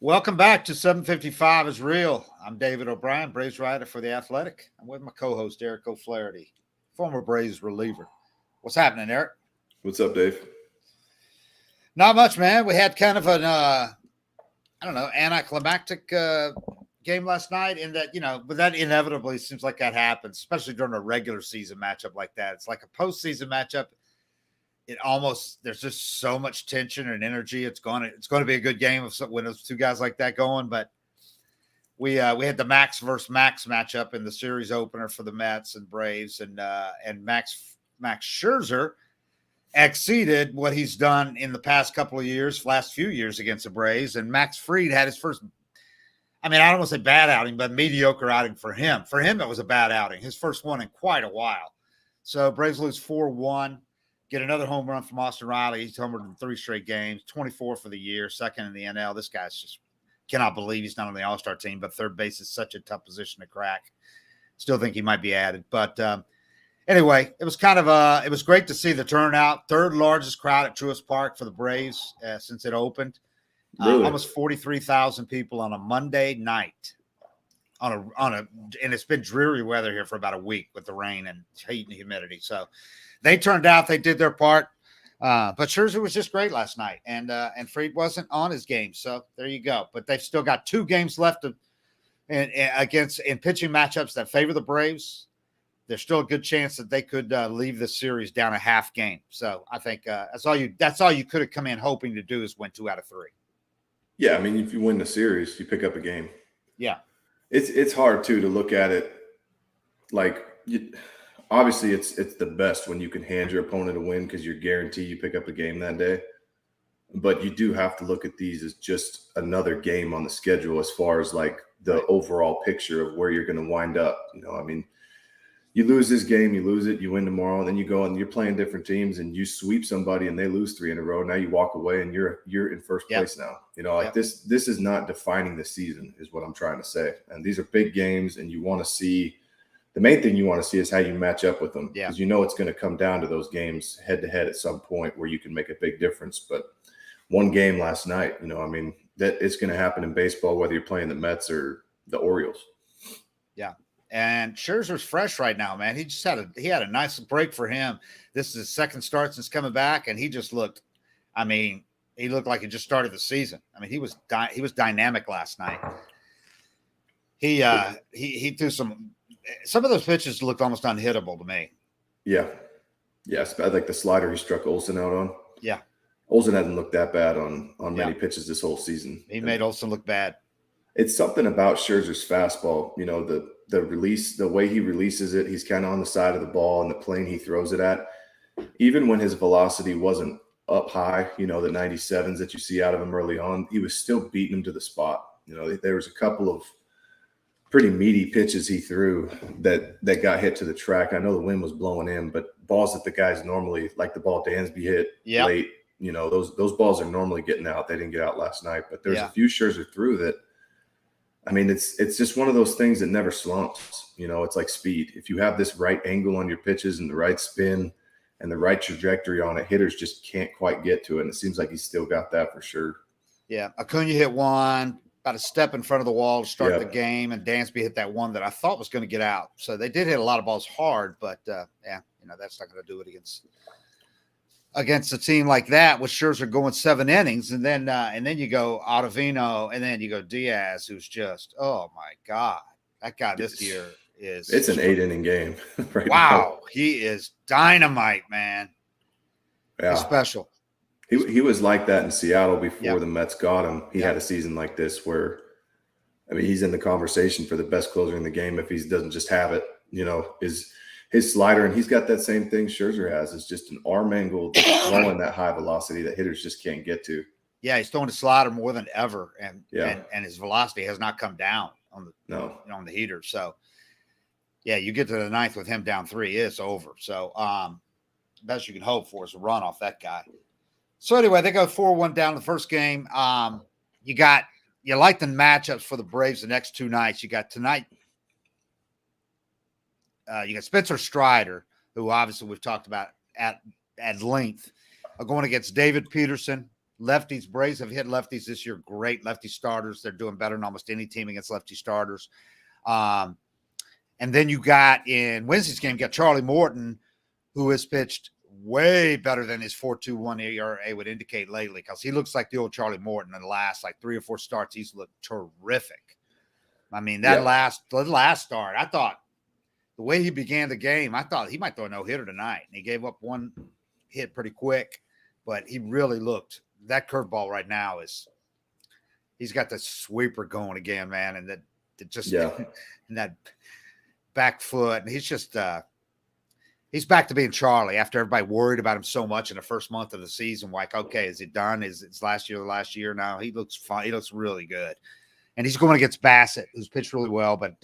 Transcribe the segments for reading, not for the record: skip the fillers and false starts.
Welcome back to 755 is Real. I'm David O'Brien, Braves writer for The Athletic. I'm with my co-host, Eric O'Flaherty, former Braves reliever. What's happening, Eric? What's up, Dave? Not much, man. We had kind of an, anticlimactic game last night in that, but that inevitably seems like that happens, especially during a regular season matchup like that. It's like a postseason matchup. There's just so much tension and energy. It's going to be a good game when there's two guys like that going. But we had the Max versus Max matchup in the series opener for the Mets and Braves, and Max Scherzer exceeded what he's done in the past last few years against the Braves. And Max Fried had his first, I don't want to say bad outing, but mediocre outing for him. For him, it was a bad outing. His first one in quite a while. So Braves lose 4-1. Get another home run from Austin Riley. He's homered in 3 straight games, 24 for the year, second in the NL. This guy's just cannot believe he's not on the All-Star team, but third base is such a tough position to crack. Still think he might be added. But anyway, it was it was great to see the turnout. Third largest crowd at Truist Park for the Braves since it opened. Really? Almost 43,000 people on a Monday night. And it's been dreary weather here for about a week with the rain and heat and humidity. So they turned out, they did their part. But Scherzer was just great last night, and Fried wasn't on his game. So there you go. But they've still got 2 games left in pitching matchups that favor the Braves. There's still a good chance that they could leave this series down a half game. So I think that's all you could have come in hoping to do is win 2 out of 3. Yeah, if you win the series, you pick up a game. Yeah. It's hard too to look at it like obviously it's the best when you can hand your opponent a win because you're guaranteed you pick up a game that day. But you do have to look at these as just another game on the schedule as far as like the overall picture of where you're going to wind up. You lose this game, you lose it, you win tomorrow, and then you go and you're playing different teams and you sweep somebody and they lose 3 in a row. Now you walk away and you're in first place now. This is not defining the season is what I'm trying to say. And these are big games and you want to see the main thing you want to see is how you match up with them because it's going to come down to those games head to head at some point where you can make a big difference. But one game last night, that it's going to happen in baseball, whether you're playing the Mets or the Orioles. Yeah. And Scherzer's fresh right now, man. He had a nice break for him. This is his second start since coming back, and he just looked. He looked like he just started the season. He was dynamic last night. He threw some of those pitches looked almost unhittable to me. Yeah, yes, I like the slider he struck Olsen out on. Yeah, Olsen hasn't looked that bad on many pitches this whole season. He made Olsen look bad. It's something about Scherzer's fastball. The release, the way he releases it, he's kind of on the side of the ball and the plane he throws it at. Even when his velocity wasn't up high, the 97s that you see out of him early on, he was still beating him to the spot. There was a couple of pretty meaty pitches he threw that got hit to the track. I know the wind was blowing in, but balls that the guys normally, like the ball Dansby hit late, those balls are normally getting out. They didn't get out last night, but there's a few Scherzer threw that. It's just one of those things that never slumps. It's like speed. If you have this right angle on your pitches and the right spin and the right trajectory on it, hitters just can't quite get to it. And it seems like he's still got that for sure. Yeah. Acuna hit one about a step in front of the wall to start the game, and Dansby hit that one that I thought was going to get out. So they did hit a lot of balls hard, but that's not going to do it against a team like that with Scherzer going 7 innings, and then you go Ottavino, and then you go Diaz, who's just, oh my God, that guy this year is. It's an 8-inning game. Right wow, now. He is dynamite, man. Yeah, he's special. He was like that in Seattle before the Mets got him. He had a season like this where, he's in the conversation for the best closer in the game if he doesn't just have it. His slider, and he's got that same thing Scherzer has. It's just an arm angle that's throwing that high velocity that hitters just can't get to. Yeah, he's throwing the slider more than ever, and his velocity has not come down on the heater. So, you get to the 9th with him down 3, it's over. So, best you can hope for is a run off that guy. So anyway, they go 4-1 down the first game. You like the matchups for the Braves the next 2 nights. You got tonight. You got Spencer Strider, who obviously we've talked about at length, going against David Peterson lefties. Braves have hit lefties this year. Great lefty starters. They're doing better than almost any team against lefty starters. And then you got in Wednesday's game, you got Charlie Morton, who has pitched way better than his 4.21 ERA would indicate lately, because he looks like the old Charlie Morton in the last like 3 or 4 starts. He's looked terrific. I mean, that last start, I thought the way he began the game, I thought he might throw a no-hitter tonight. And he gave up one hit pretty quick, but he really looked – that curveball right now is – he's got the sweeper going again, man, and that just and that back foot. And he's just he's back to being Charlie after everybody worried about him so much in the first month of the season. Like, okay, is it done? Is it's last year now? He looks fine. He looks really good. And he's going against Bassett, who's pitched really well. But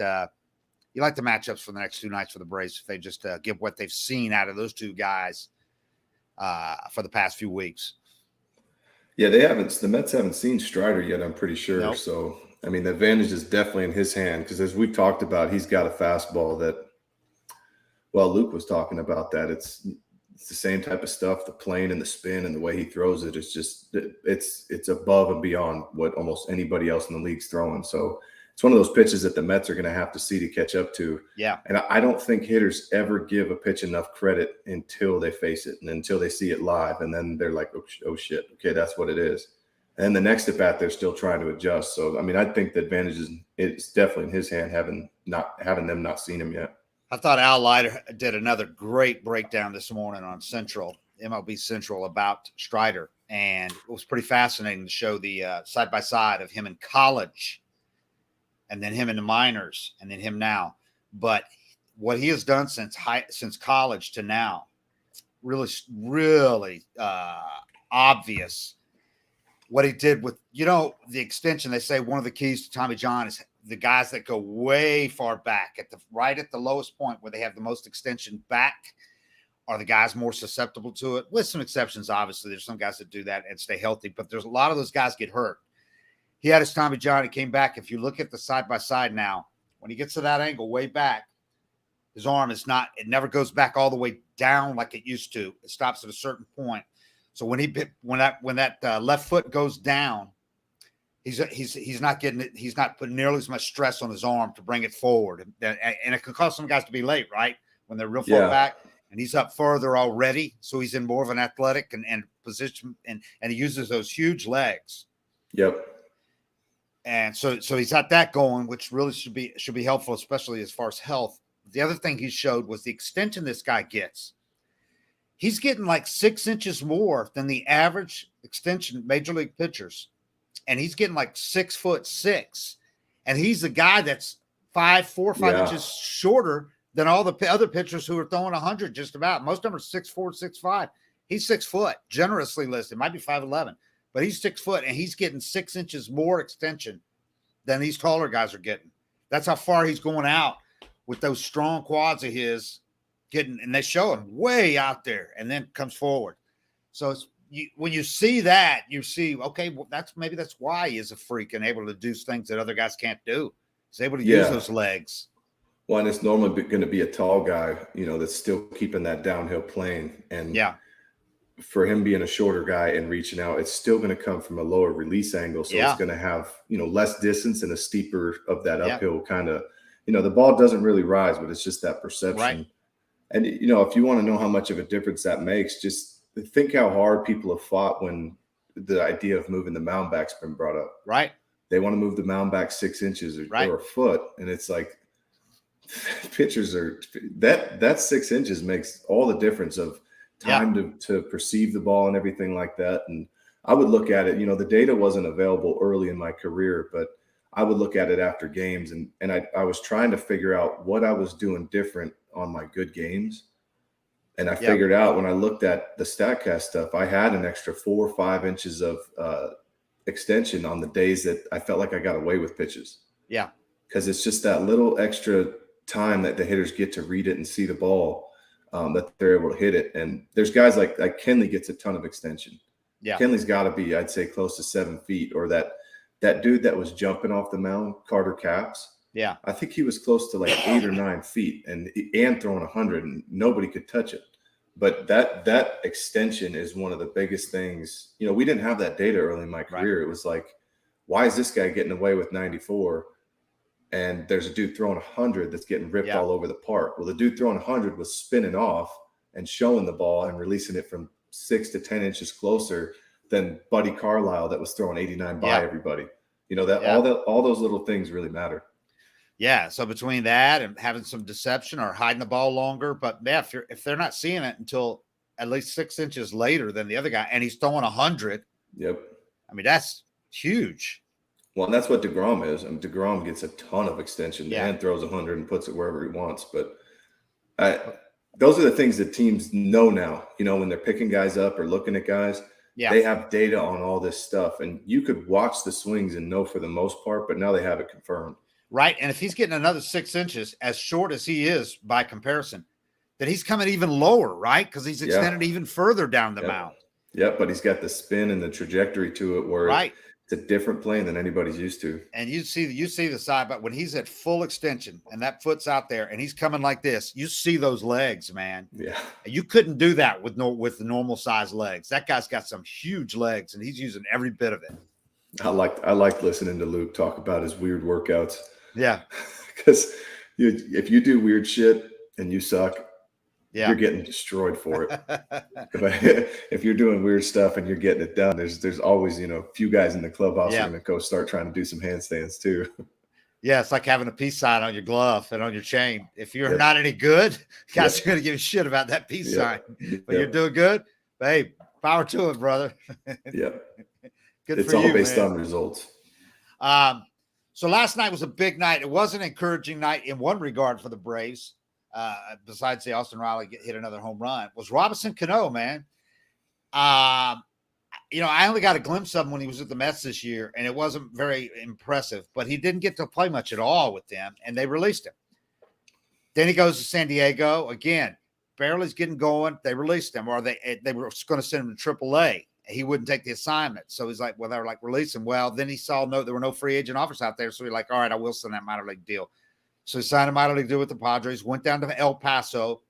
you like the matchups for the next 2 nights for the Braves if they just give what they've seen out of those 2 guys for the past few weeks. Yeah, the Mets haven't seen Strider yet, I'm pretty sure. Nope. So, I mean, the advantage is definitely in his hand because as we've talked about, he's got a fastball that, well, Luke was talking about that. It's the same type of stuff, the plane and the spin and the way he throws it. It's just, it's above and beyond what almost anybody else in the league's throwing. So it's one of those pitches that the Mets are going to have to see to catch up to. Yeah. And I don't think hitters ever give a pitch enough credit until they face it and until they see it live. And then they're like, oh shit. Okay. That's what it is. And the next at bat, they're still trying to adjust. So, I mean, I think the advantage it's definitely in his hand, having them not seen him yet. I thought Al Leiter did another great breakdown this morning on MLB Central about Strider. And it was pretty fascinating to show the side-by-side of him in college and then him in the minors and then him now. But what he has done since college to now, really, really obvious. What he did with, the extension, they say one of the keys to Tommy John is the guys that go way far back right at the lowest point where they have the most extension back are the guys more susceptible to it, with some exceptions. Obviously, there's some guys that do that and stay healthy, but there's a lot of those guys get hurt. He had his Tommy John. He came back. If you look at the side-by-side now, when he gets to that angle way back, his arm it never goes back all the way down like it used to. It stops at a certain point. So when that left foot goes down, he's not getting it. He's not putting nearly as much stress on his arm to bring it forward, and it can cause some guys to be late, right, when they're real far back. And he's up further already, so he's in more of an athletic and position, and he uses those huge legs. Yep. And so he's got that going, which really should be helpful, especially as far as health. The other thing he showed was the extension this guy gets. He's getting like 6 inches more than the average extension major league pitchers. And he's getting like 6'6", and he's a guy that's 4 or 5 inches shorter than all the other pitchers who are throwing 100 just about. Most of them are 6'4", 6'5". He's 6 foot, generously listed. Might be 5'11", but he's 6 foot, and he's getting 6 inches more extension than these taller guys are getting. That's how far he's going out with those strong quads of his getting, and they show him way out there and then comes forward. So when you see that, you see, okay, well, that's why he is a freak and able to do things that other guys can't do. He's able to use those legs. Well, and it's normally going to be a tall guy, that's still keeping that downhill plane. And for him being a shorter guy and reaching out, it's still going to come from a lower release angle. So it's going to have, less distance and a steeper of that uphill kind of, the ball doesn't really rise, but it's just that perception. Right. And, if you want to know how much of a difference that makes, just think how hard people have fought when the idea of moving the mound back's been brought up. Right. They want to move the mound back 6 inches or a foot. And it's like, pitchers are that 6 inches makes all the difference of time to perceive the ball and everything like that. And I would look at it, the data wasn't available early in my career, but I would look at it after games and I was trying to figure out what I was doing different on my good games. And I figured out when I looked at the StatCast stuff, I had an extra 4 or 5 inches of extension on the days that I felt like I got away with pitches. Yeah. Because it's just that little extra time that the hitters get to read it and see the ball, that they're able to hit it. And there's guys like Kenley gets a ton of extension. Yeah. Kenley's got to be, I'd say, close to 7 feet. Or that dude that was jumping off the mound, Carter Capps. Yeah. I think he was close to like 8 or 9 feet and throwing 100 and nobody could touch it. But that extension is one of the biggest things. You know, we didn't have that data early in my career. Right. It was like, why is this guy getting away with 94? And there's a dude throwing 100 that's getting ripped all over the park. Well, the dude throwing 100 was spinning off and showing the ball and releasing it from 6 to 10 inches closer than Buddy Carlisle that was throwing 89 by everybody. You know, that all those little things really matter. Yeah. So between that and having some deception or hiding the ball longer, but yeah, if they're not seeing it until at least 6 inches later than the other guy, and he's throwing 100. Yep. I mean, that's huge. Well, and that's what DeGrom is. I mean, DeGrom gets a ton of extension and throws 100 and puts it wherever he wants. But those are the things that teams know now. You know, when they're picking guys up or looking at guys, they have data on all this stuff. And you could watch the swings and know for the most part, but now they have it confirmed. Right. And if he's getting another 6 inches, as short as he is by comparison, then he's coming even lower, right? Because he's extended even further down the mound. Yep, but he's got the spin and the trajectory to it where it's a different plane than anybody's used to. And you see the side, but when he's at full extension and that foot's out there and he's coming like this, you see those legs, man. Yeah. You couldn't do that with the normal size legs. That guy's got some huge legs and he's using every bit of it. I liked listening to Luke talk about his weird workouts. Yeah. Because if you do weird shit and you suck, you're getting destroyed for it. If you're doing weird stuff and you're getting it done, there's always, you know, a few guys in the clubhouse are going to go start trying to do some handstands too. Yeah, it's like having a peace sign on your glove and on your chain. If you're not any good, guys are going to give a shit about that peace sign. But you're doing good, hey, power to it, brother. Good it's for you, all based on results. So last night was a big night. It was an encouraging night in one regard for the Braves. Besides the Austin Riley hit another home run, was Robinson Canó, man. You know, I only got a glimpse of him when he was at the Mets this year, and it wasn't very impressive, but he didn't get to play much at all with them, and they released him. Then he goes to San Diego. Again, barely's getting going. They released him, or they were going to send him to AAA. He wouldn't take the assignment. So he's like, well, they were like, release him. Well, then he saw there were no free agent offers out there. So he's like, all right, I will send that minor league deal. So he signed a minor league deal with the Padres, went down to El Paso,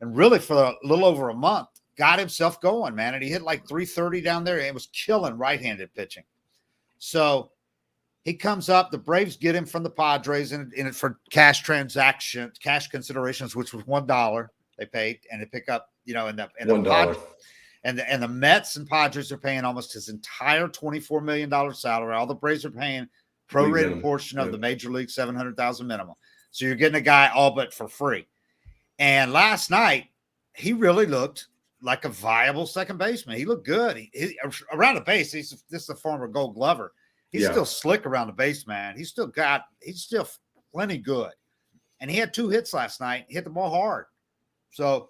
and really for a little over a month, got himself going, man. And he hit like 330 down there. And was killing right-handed pitching. So he comes up. The Braves get him from the Padres in it for cash considerations, which was $1 they paid, and they pick up, you know, in the $1. And the Mets and Padres are paying almost his entire $24 million salary. All the Braves are paying prorated portion of the major league $700,000 minimum. So you're getting a guy all but for free. And last night, he really looked like a viable second baseman. He looked good. He around the base. This is a former Gold Glover. He's still slick around the base, man. He's still plenty good. And he had 2 hits last night. He hit the ball hard. So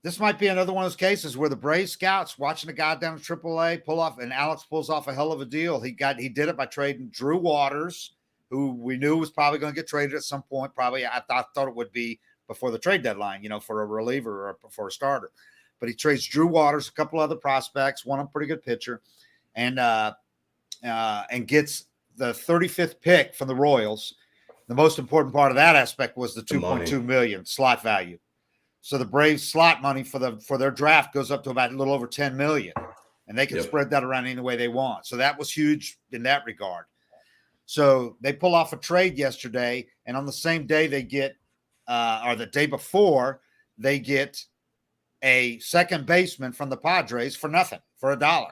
this might be another one of those cases where the Braves scouts watching a guy down to AAA pull off, and Alex pulls off a hell of a deal. He did it by trading Drew Waters, who we knew was probably going to get traded at some point. Probably, I thought it would be before the trade deadline, you know, for a reliever or for a starter. But he trades Drew Waters, a couple other prospects, one a pretty good pitcher, and gets the 35th pick from the Royals. The most important part of that aspect was the $2.2 million slot value. So the Braves slot money for their draft goes up to about a little over $10 million, and they can spread that around any way they want. So that was huge in that regard. So they pull off a trade yesterday, and on the same day they get, or the day before, they get a second baseman from the Padres for nothing, for $1.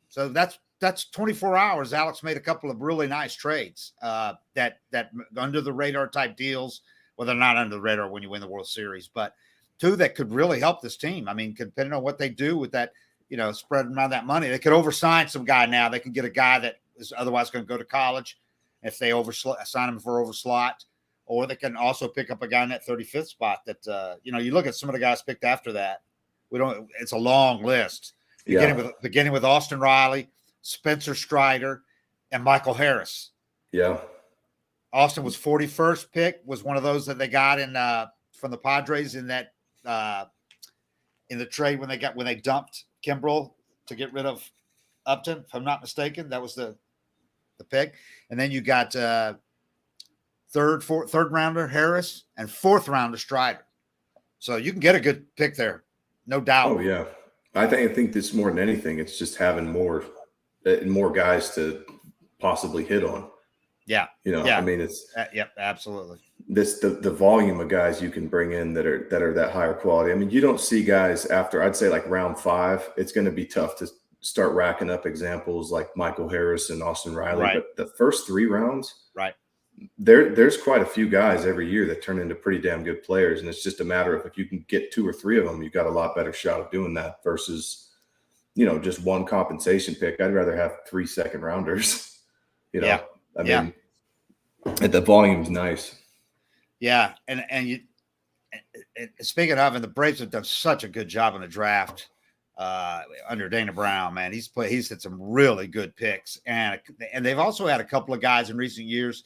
So that's 24 hours. Alex made a couple of really nice trades that under the radar type deals. Well, they're not under the radar when you win the World Series, but 2 that could really help this team. I mean, depending on what they do with that, you know, spreading around that money, they could oversign some guy now. They can get a guy that is otherwise going to go to college if they sign him for overslot, or they can also pick up a guy in that 35th spot that, you know, you look at some of the guys picked after that. It's a long list, beginning with Austin Riley, Spencer Strider, and Michael Harris. Yeah. Austin was 41st pick, was one of those that they got in from the Padres in that in the trade when they dumped Kimbrel to get rid of Upton, if I'm not mistaken. That was the pick. And then you got third rounder Harris and 4th rounder Strider. So you can get a good pick there no doubt. Oh yeah, I think this more than anything, it's just having more guys to possibly hit on. Yeah, I yeah, mean, it's yep, absolutely. the volume of guys you can bring in that are that higher quality. I mean, you don't see guys after, I'd say, like round 5. It's going to be tough to start racking up examples like Michael Harris and Austin Riley. Right. But the first 3 rounds, Right. there's quite a few guys every year that turn into pretty damn good players, and it's just a matter of if you can get 2 or 3 of them, you've got a lot better shot of doing that versus just one compensation pick. I'd rather have 3 second rounders. Yeah. I mean, the volume's nice. Yeah, and speaking of, and the Braves have done such a good job in the draft under Dana Brown. Man, he's had some really good picks, and they've also had a couple of guys in recent years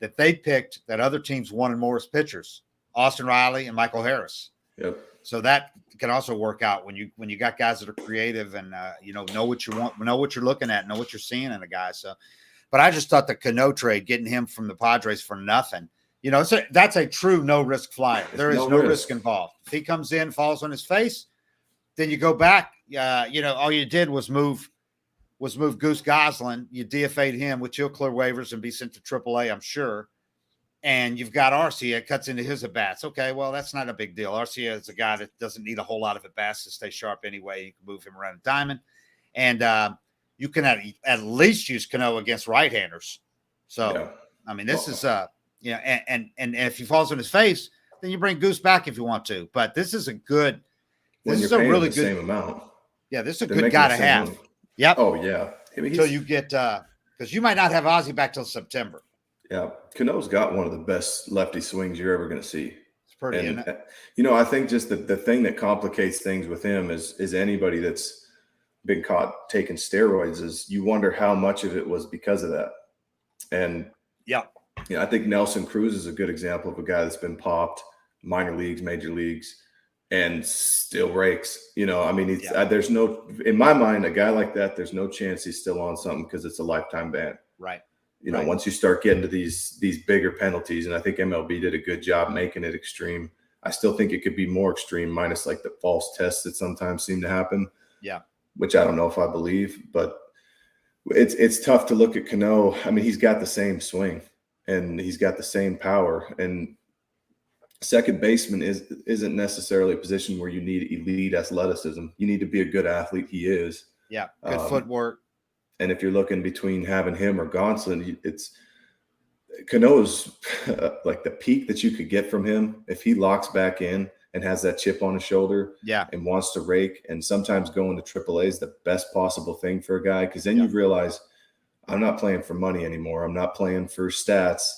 that they picked that other teams wanted more as pitchers: Austin Riley and Michael Harris. Yep. So that can also work out when you got guys that are creative and know what you want, know what you're looking at, know what you're seeing in a guy. So, but I just thought the Canó trade, getting him from the Padres for nothing. That's a true no-risk flyer. There is no risk involved. If he comes in, falls on his face, then you go back. All you did was move Goose Goslin. You DFA'd him, which he'll clear waivers and be sent to AAA, I'm sure. And you've got Arcia cuts into his at-bats. Okay, well, that's not a big deal. Arcia is a guy that doesn't need a whole lot of at-bats to stay sharp anyway. You can move him around a diamond. And you can at least use Canó against right-handers. So, yeah. I mean, this is and if he falls on his face, then you bring Goose back if you want to. But this is a really good same amount. Yeah, this is a good guy to have. Money. Yep. Oh yeah. Until you get because you might not have Ozzie back till September. Yeah, Cano's got one of the best lefty swings you're ever going to see. It's pretty. And I think just the thing that complicates things with him is anybody that's been caught taking steroids is you wonder how much of it was because of that. And I think Nelson Cruz is a good example of a guy that's been popped minor leagues, major leagues, and still rakes. I mean, there's no, in my mind, a guy like that, there's no chance he's still on something because it's a lifetime ban. Right. Once you start getting to these bigger penalties, and I think MLB did a good job making it extreme. I still think it could be more extreme, minus like the false tests that sometimes seem to happen. Yeah. Which I don't know if I believe, but it's tough to look at Canó. I mean, he's got the same swing and he's got the same power. And second baseman isn't necessarily a position where you need elite athleticism. You need to be a good athlete. He is. Yeah. Good footwork. And if you're looking between having him or Gonsolin, it's Cano's like the peak that you could get from him if he locks back in and has that chip on his shoulder and wants to rake. And sometimes going to AAA is the best possible thing for a guy, because then you realize I'm not playing for money anymore. I'm not playing for stats.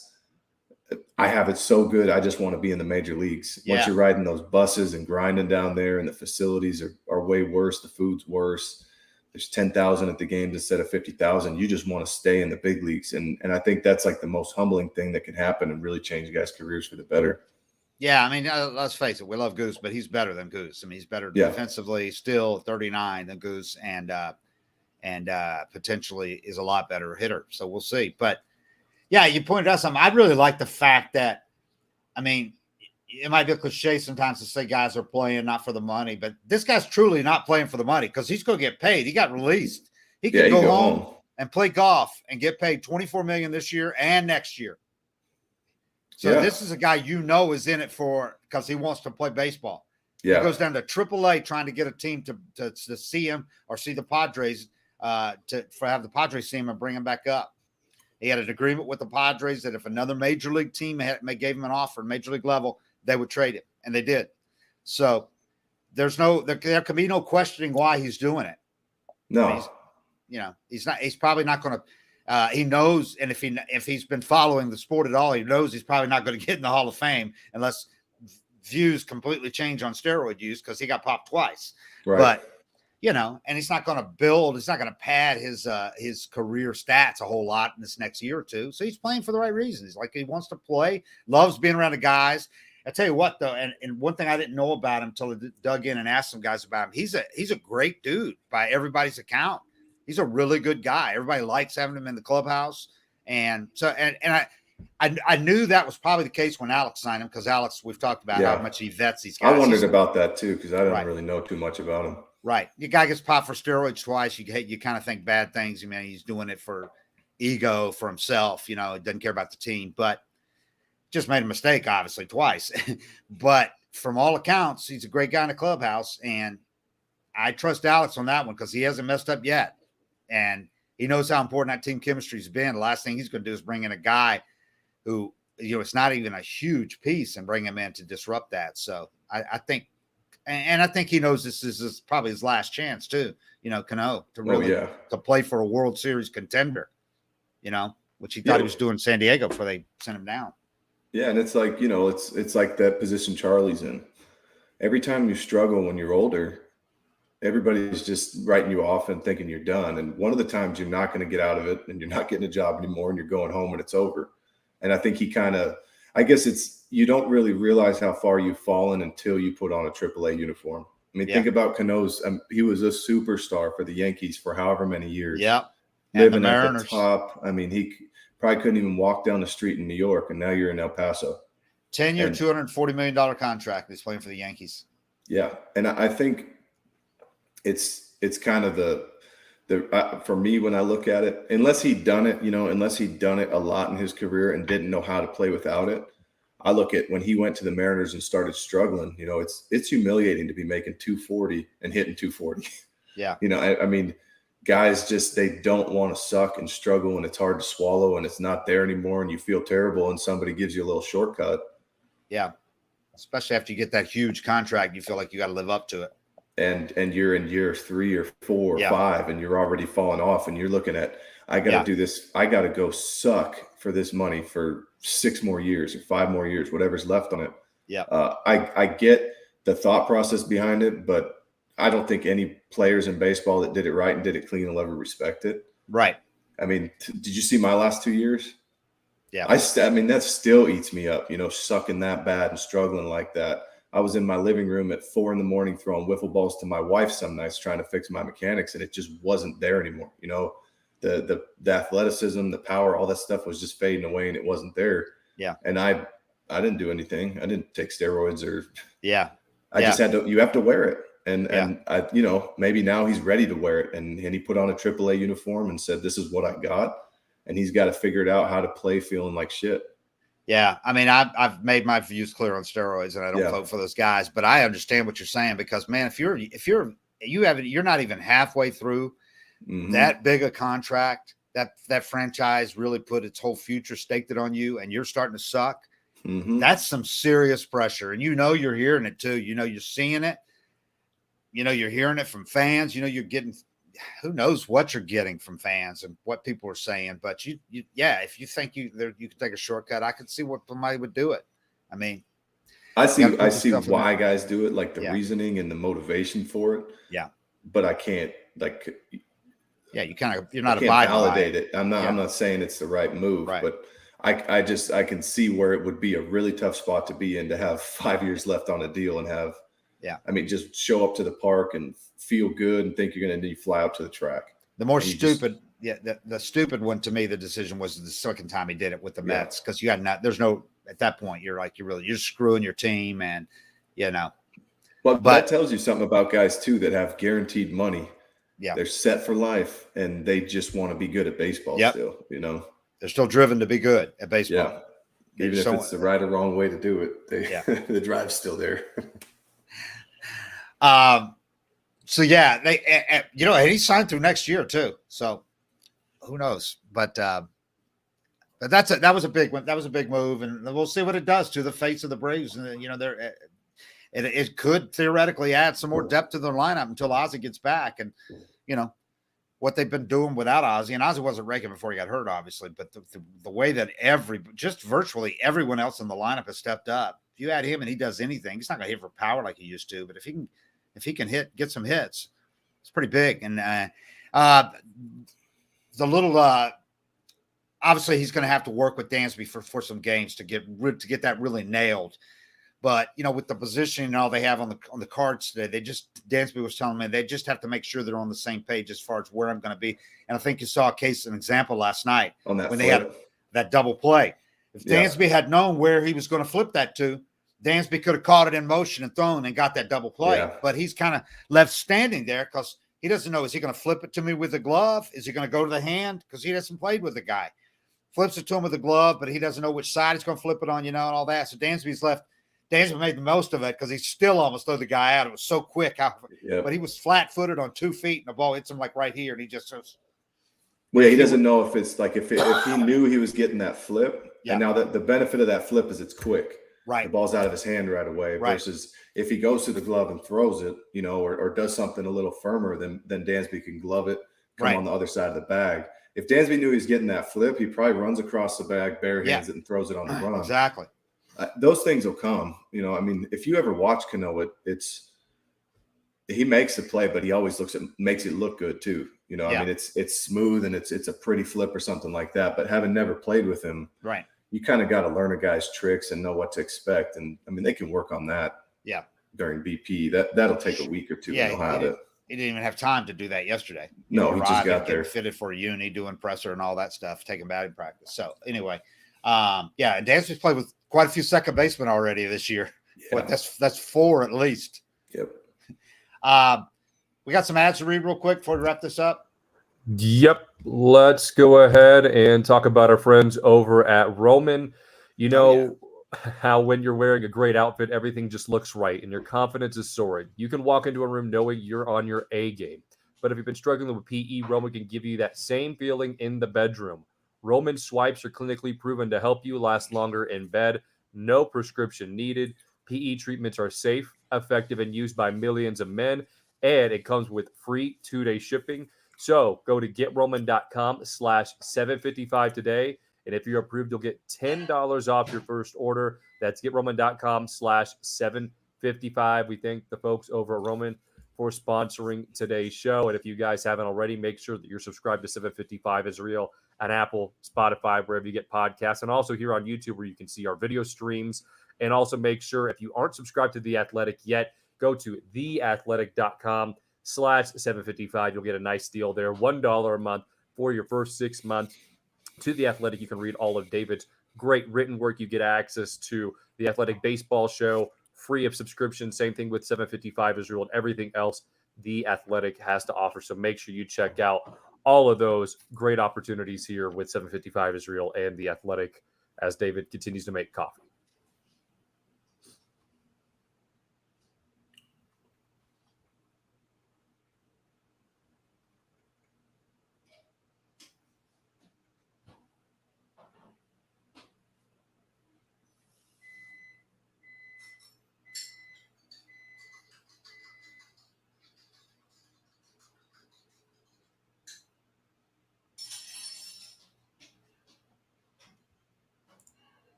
I have it so good. I just want to be in the major leagues. Once you're riding those buses and grinding down there and the facilities are way worse, the food's worse. There's 10,000 at the games instead of 50,000. You just want to stay in the big leagues. And I think that's like the most humbling thing that can happen and really change guys' careers for the better. Yeah. I mean, let's face it. We love Goose, but he's better than Goose. I mean, he's better defensively, still 39 than Goose, and potentially is a lot better hitter. So we'll see. But yeah, you pointed out something. I really like the fact that, I mean, it might be a cliche sometimes to say guys are playing not for the money, but this guy's truly not playing for the money because he's going to get paid. He got released. He can go home and play golf and get paid $24 million this year and next year. So this is a guy is in it for because he wants to play baseball. Yeah. He goes down to AAA trying to get a team to see him or see the Padres have the Padres see him and bring him back up. He had an agreement with the Padres that if another major league team gave him an offer, major league level, they would trade him, and they did. So there can be no questioning why he's doing it. No, he's probably not going to. He knows, and if he's been following the sport at all, he knows he's probably not going to get in the Hall of Fame unless views completely change on steroid use because he got popped twice. Right. But and he's not going to pad his career stats a whole lot in this next year or two. So he's playing for the right reasons. Like he wants to play, loves being around the guys. I tell you what, though, and one thing I didn't know about him until I dug in and asked some guys about him, he's a great dude by everybody's account. He's a really good guy. Everybody likes having him in the clubhouse. And so, and I knew that was probably the case when Alex signed him because Alex, we've talked about how much he vets these guys. I wondered about that too because I didn't really know too much about him. Right. The guy gets popped for steroids twice. You kind of think bad things. I mean, he's doing it for ego, for himself. He doesn't care about the team, but just made a mistake, obviously, twice. But from all accounts, he's a great guy in the clubhouse. And I trust Alex on that one because he hasn't messed up yet. And he knows how important that team chemistry's been. The last thing he's going to do is bring in a guy who, it's not even a huge piece and bring him in to disrupt that. So I think, and I think he knows this is probably his last chance too, Canó to really to play for a World Series contender, which he thought he was doing in San Diego before they sent him down. Yeah, and it's like, it's like that position Charlie's in. Every time you struggle when you're older, everybody's just writing you off and thinking you're done. And one of the times you're not going to get out of it and you're not getting a job anymore and you're going home and it's over. And I think he I guess you don't really realize how far you've fallen until you put on a AAA uniform. I mean, think about Cano's. He was a superstar for the Yankees for however many years. Yeah. Living at the top. I mean, he probably couldn't even walk down the street in New York, and now you're in El Paso. 10-year, $240 million contract. He's playing for the Yankees. Yeah. And I think it's kind of for me, when I look at it, unless he'd done it a lot in his career and didn't know how to play without it, I look at when he went to the Mariners and started struggling, it's humiliating to be making 240 and hitting 240. Yeah. I mean, guys they don't want to suck and struggle and it's hard to swallow and it's not there anymore and you feel terrible and somebody gives you a little shortcut. Yeah. Especially after you get that huge contract, you feel like you got to live up to it. And you're in year 3 or 4 or 5 and you're already falling off and you're looking at, I got to do this. I got to go suck for this money for 6 more years or 5 more years, whatever's left on it. Yeah. I get the thought process behind it, but I don't think any players in baseball that did it right and did it clean will ever respect it. Right. I mean, did you see my last 2 years? Yeah. I mean, that still eats me up, sucking that bad and struggling like that. I was in my living room at 4 a.m. throwing wiffle balls to my wife some nights trying to fix my mechanics, and it just wasn't there anymore. The athleticism, the power, all that stuff was just fading away, and it wasn't there. Yeah. And I didn't do anything. I didn't take steroids or. Yeah. I just had to. You have to wear it, and I, maybe now he's ready to wear it, and he put on a AAA uniform and said, "This is what I got," and he's got to figure it out how to play feeling like shit. Yeah, I mean, I've made my views clear on steroids, and I don't vote for those guys. But I understand what you're saying because, man, if you're not even halfway through that big a contract, that franchise really put its whole future, staked it on you, and you're starting to suck. That's some serious pressure, and you're hearing it too. You're seeing it. You're hearing it from fans. You're getting. Who knows what you're getting from fans and what people are saying, but if you think you can take a shortcut, I could see what somebody would do it. I mean, I see why guys do it, like the reasoning and the motivation for it. Yeah. But I can't you're not abiding validate it. I'm not saying it's the right move, but I can see where it would be a really tough spot to be in to have 5 years left on a deal and have, I mean, just show up to the park and feel good and think you're going to need to fly out to the track. The more stupid, the stupid one to me, the decision was the second time he did it with the Mets because at that point you're screwing your team and But that tells you something about guys too that have guaranteed money. Yeah, they're set for life and they just want to be good at baseball still. They're still driven to be good at baseball. Yeah. Even if it's the right or wrong way to do it, the drive's still there. So and he signed through next year too. So who knows? But that was a big one. That was a big move, and we'll see what it does to the face of the Braves. And it could theoretically add some more depth to their lineup until Ozzie gets back. And what they've been doing without Ozzie, and Ozzie wasn't raking before he got hurt, obviously. But the way that virtually everyone else in the lineup has stepped up. If you add him and he does anything, he's not going to hit for power like he used to. But if he can get some hits, it's pretty big. And obviously he's going to have to work with Dansby for some games to get that really nailed. But with the position and all they have on the cards today, Dansby was telling me they just have to make sure they're on the same page as far as where I'm going to be. And I think you saw an example last night when they had that double play. If Dansby had known where he was going to flip that to, Dansby could have caught it in motion and thrown and got that double play. Yeah. But he's kind of left standing there because he doesn't know, is he going to flip it to me with the glove? Is he going to go to the hand? Because he hasn't played with the guy. Flips it to him with the glove, but he doesn't know which side he's going to flip it on, and all that. So Dansby's left. Dansby made the most of it because he still almost threw the guy out. It was so quick. But he was flat-footed on 2 feet, and the ball hits him like right here, and he just goes. Well, yeah, he doesn't know if it's like if he knew he was getting that flip, and now that the benefit of that flip is it's quick. Right. The ball's out of his hand right away versus if he goes to the glove and throws it, or does something a little firmer, then Dansby can glove it, come on the other side of the bag. If Dansby knew he was getting that flip, he probably runs across the bag, bare hands it, and throws it on the run. Exactly. Those things will come. I mean, if you ever watch Canó, he makes the play, but he always makes it look good too. I mean, it's smooth and it's a pretty flip or something like that. But having never played with him, right, you kind of got to learn a guy's tricks and know what to expect. And I mean, they can work on that. Yeah. During BP, that'll take a week or two. Yeah, to know how to. He didn't even have time to do that yesterday. No, he just got there, fitted for a uni, doing presser and all that stuff, taking batting practice. So anyway, and Dansby's played with quite a few second basemen already this year. Yeah. But that's 4 at least. Yep. We got some ads to read real quick before we wrap this up. Yep. Let's go ahead and talk about our friends over at Roman. How when you're wearing a great outfit, everything just looks right and your confidence is soaring. You can walk into a room knowing you're on your A game. But if you've been struggling with PE, Roman can give you that same feeling in the bedroom. Roman swipes are clinically proven to help you last longer in bed. No prescription needed. PE treatments are safe, effective, and used by millions of men. And it comes with free 2-day shipping. So go to GetRoman.com/755 today. And if you're approved, you'll get $10 off your first order. That's GetRoman.com/755. We thank the folks over at Roman for sponsoring today's show. And if you guys haven't already, make sure that you're subscribed to 755 is Real on Apple, Spotify, wherever you get podcasts, and also here on YouTube where you can see our video streams. And also make sure if you aren't subscribed to The Athletic yet, go to theathletic.com/755. You'll get a nice deal there. $1 a month for your first 6 months. To The Athletic, you can read all of David's great written work. You get access to The Athletic Baseball Show, free of subscription. Same thing with 755 Israel and everything else The Athletic has to offer. So make sure you check out all of those great opportunities here with 755 Israel and The Athletic as David continues to make coffee.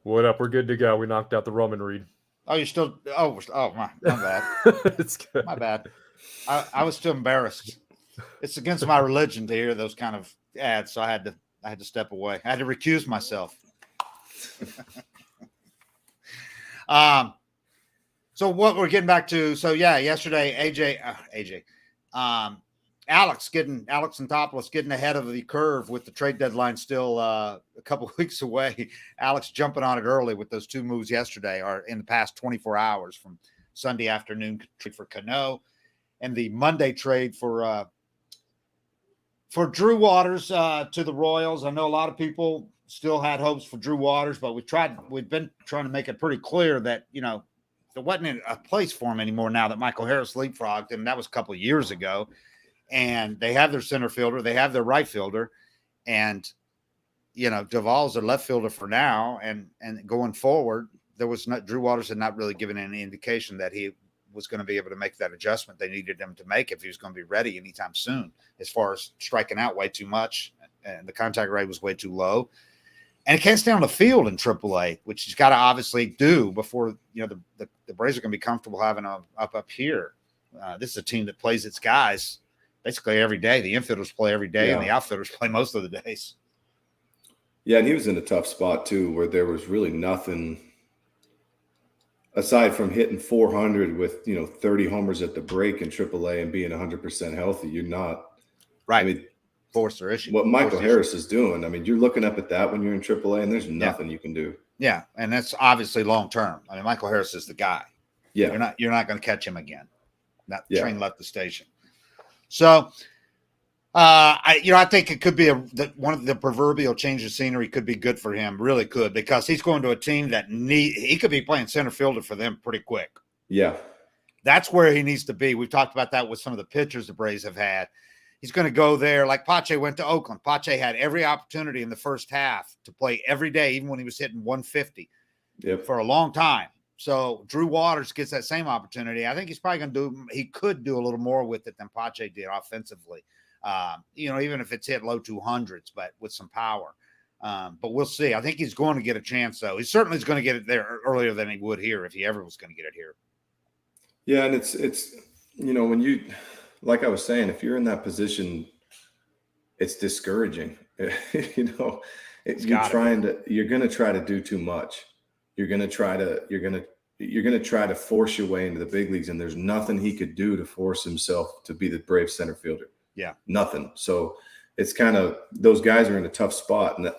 What up? We're good to go. We knocked out the Roman read. Oh, you're still. Oh, my bad. It's good. My bad. I was too embarrassed. It's against my religion to hear those kind of ads, so I had to step away. I had to recuse myself. So what we're getting back to. So yesterday, Alex Anthopoulos getting ahead of the curve with the trade deadline still a couple of weeks away. Alex jumping on it early with those 2 moves yesterday, or in the past 24 hours, from Sunday afternoon trade for Canó and the Monday trade for Drew Waters to the Royals. I know a lot of people still had hopes for Drew Waters, but we've been trying to make it pretty clear that there wasn't a place for him anymore now that Michael Harris leapfrogged him. That was a couple of years ago. And they have their center fielder, they have their right fielder, and Duvall's their left fielder for now. And going forward, Drew Waters had not really given any indication that he was going to be able to make that adjustment they needed him to make if he was going to be ready anytime soon, as far as striking out way too much, and the contact rate was way too low. And he can't stay on the field in AAA, which he's got to obviously do before the Braves are going to be comfortable having him up here. This is a team that plays its guys basically every day. The infielders play every day, and the outfielders play most of the days. Yeah, and he was in a tough spot too, where there was really nothing aside from hitting 400 with 30 homers at the break in AAA and being 100% healthy. You're not right. I mean, force their issue. What Michael Harris is doing, I mean, you're looking up at that when you're in AAA, and there's nothing you can do. Yeah, and that's obviously long term. I mean, Michael Harris is the guy. Yeah, you're not going to catch him again. That train left the station. So, I think it could be one of the proverbial change of scenery could be good for him. Really could, because he's going to a team that he could be playing center fielder for them pretty quick. Yeah, that's where he needs to be. We've talked about that with some of the pitchers the Braves have had. He's going to go there like Pache went to Oakland. Pache had every opportunity in the first half to play every day, even when he was hitting 150 for a long time. So Drew Waters gets that same opportunity. I think he's probably going to he could do a little more with it than Pache did offensively. Even if it's hit low 200s, but with some power. But we'll see. I think he's going to get a chance, though. He certainly is going to get it there earlier than he would here if he ever was going to get it here. Yeah, and it's when you, like I was saying, if you're in that position, it's discouraging. You're going to try to do too much. You're going to try to force your way into the big leagues, and there's nothing he could do to force himself to be the Braves center fielder. Yeah, nothing. So it's kind of, those guys are in a tough spot. And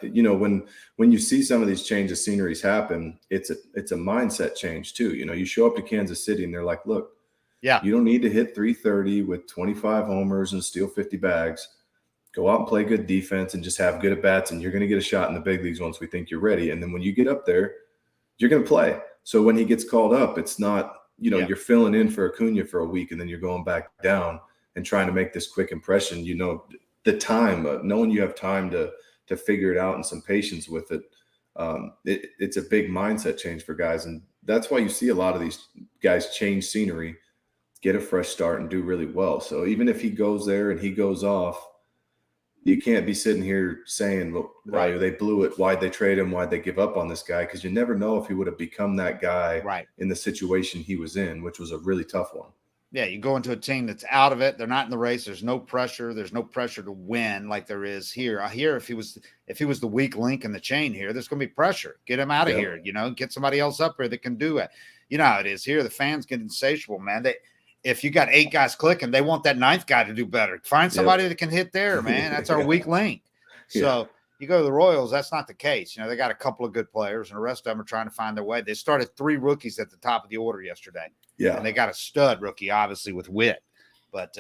when you see some of these change of sceneries happen, it's a mindset change too. You show up to Kansas City and they're like, look, you don't need to hit 330 with 25 homers and steal 50 bags. Go out and play good defense and just have good at bats, and you're going to get a shot in the big leagues once we think you're ready. And then when you get up there, you're going to play. So when he gets called up, it's not, you're filling in for Acuna for a week and then you're going back down and trying to make this quick impression. The time, knowing you have time to figure it out and some patience with it. It's a big mindset change for guys. And that's why you see a lot of these guys change scenery, get a fresh start, and do really well. So even if he goes there and he goes off, you can't be sitting here saying, well, they blew it. Why'd they trade him? Why'd they give up on this guy? Because you never know if he would have become that guy in the situation he was in, which was a really tough one. Yeah, you go into a team that's out of it. They're not in the race. There's no pressure. There's no pressure to win like there is here. If he was the weak link in the chain here, there's going to be pressure. Get him out of here. Get somebody else up here that can do it. You know how it is here. The fans get insatiable, man. If you got 8 guys clicking, they want that 9th guy to do better. Find somebody that can hit there, man. That's our weak link. So you go to the Royals, that's not the case. They got a couple of good players, and the rest of them are trying to find their way. They started 3 rookies at the top of the order yesterday. Yeah, and they got a stud rookie, obviously, with Witt. But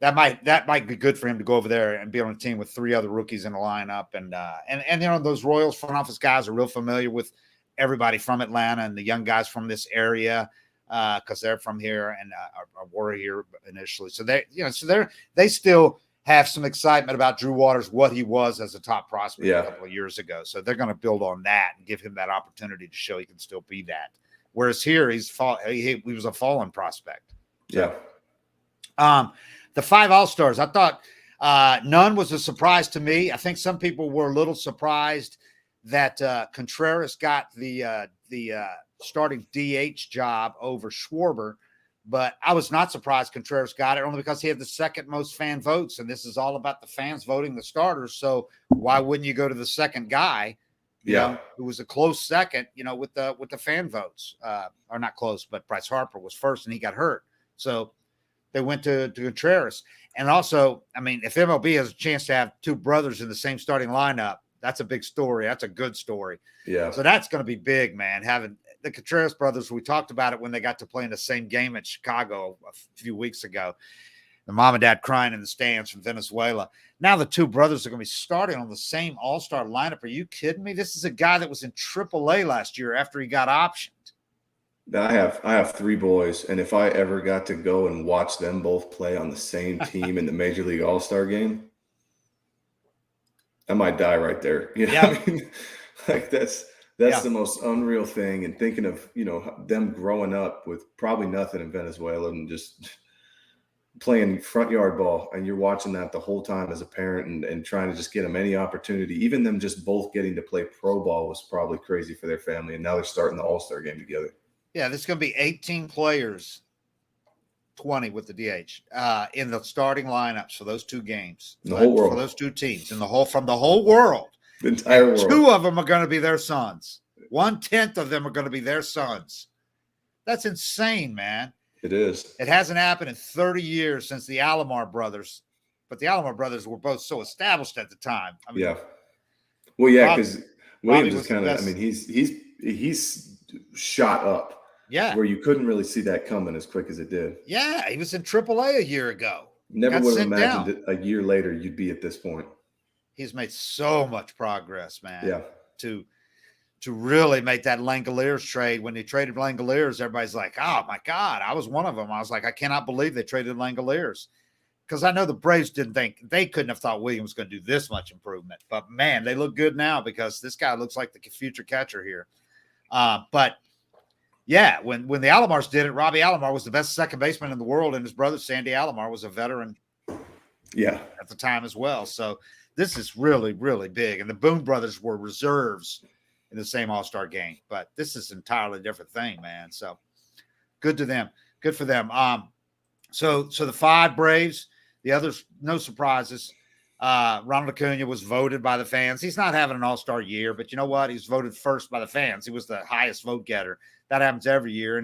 that might be good for him to go over there and be on a team with 3 other rookies in the lineup. And those Royals front office guys are real familiar with everybody from Atlanta and the young guys from this area because they're from here and were here initially. So they still have some excitement about Drew Waters, what he was as a top prospect a couple of years ago. So they're going to build on that and give him that opportunity to show he can still be that. Whereas here he was a fallen prospect. Yeah. The 5 All-Stars, I thought none was a surprise to me. I think some people were a little surprised that Contreras got the starting DH job over Schwarber. But I was not surprised Contreras got it, only because he had the 2nd most fan votes, and this is all about the fans voting the starters. So why wouldn't you go to the 2nd guy, who was a close 2nd, with the fan votes, or not close, but Bryce Harper was 1st, and he got hurt. So they went to Contreras. And also, I mean, if MLB has a chance to have 2 brothers in the same starting lineup, that's a big story. That's a good story. Yeah. So that's going to be big, man. Having the Contreras brothers, we talked about it when they got to play in the same game at Chicago a few weeks ago. The mom and dad crying in the stands from Venezuela. Now the 2 brothers are going to be starting on the same all-star lineup. Are you kidding me? This is a guy that was in AAA last year after he got optioned. I have 3 boys, and if I ever got to go and watch them both play on the same team in the Major League All-Star game, I might die right there. I mean, like that's the most unreal thing. And thinking of, them growing up with probably nothing in Venezuela and just playing front yard ball, and you're watching that the whole time as a parent and trying to just get them any opportunity. Even them just both getting to play pro ball was probably crazy for their family. And now they're starting the All-Star game together. Yeah, there's going to be 18 players, 20 with the DH, in the starting lineups for those 2 games. The whole world. For those 2 teams from the whole world. The entire And world. 2 of them are going to be their sons. 1/10 of them are going to be their sons. That's insane, man. It is. It hasn't happened in 30 years since the Alomar brothers, but the Alomar brothers were both so established at the time. I mean, Yeah. Well, yeah, Robbie- because Williams was is the kind of, I best. mean, he's shot up Yeah. where you couldn't really see that coming as quick as it did. Yeah. He was in AAA a year ago. Never Got would have sent imagined down. it a year later you'd be at this point. He's made so much progress, man. Yeah. To really make that Langoliers trade. When they traded Langoliers, everybody's like, oh my God, I was one of them. I was like, I cannot believe they traded Langoliers. Because I know the Braves didn't think, they couldn't have thought Williams was going to do this much improvement. But man, they look good now because this guy looks like the future catcher here. But yeah, when the Alomars did it, Robbie Alomar was the best second baseman in the world, and his brother Sandy Alomar was a veteran at the time as well. So this is really, really big. And the Boone brothers were reserves in the same All-Star game, but this is an entirely different thing, man. So good to them. Good for them. So the 5 Braves, the others, no surprises. Ronald Acuna was voted by the fans. He's not having an all-star year, but you know what? He's voted first by the fans. He was the highest vote getter. That happens every year.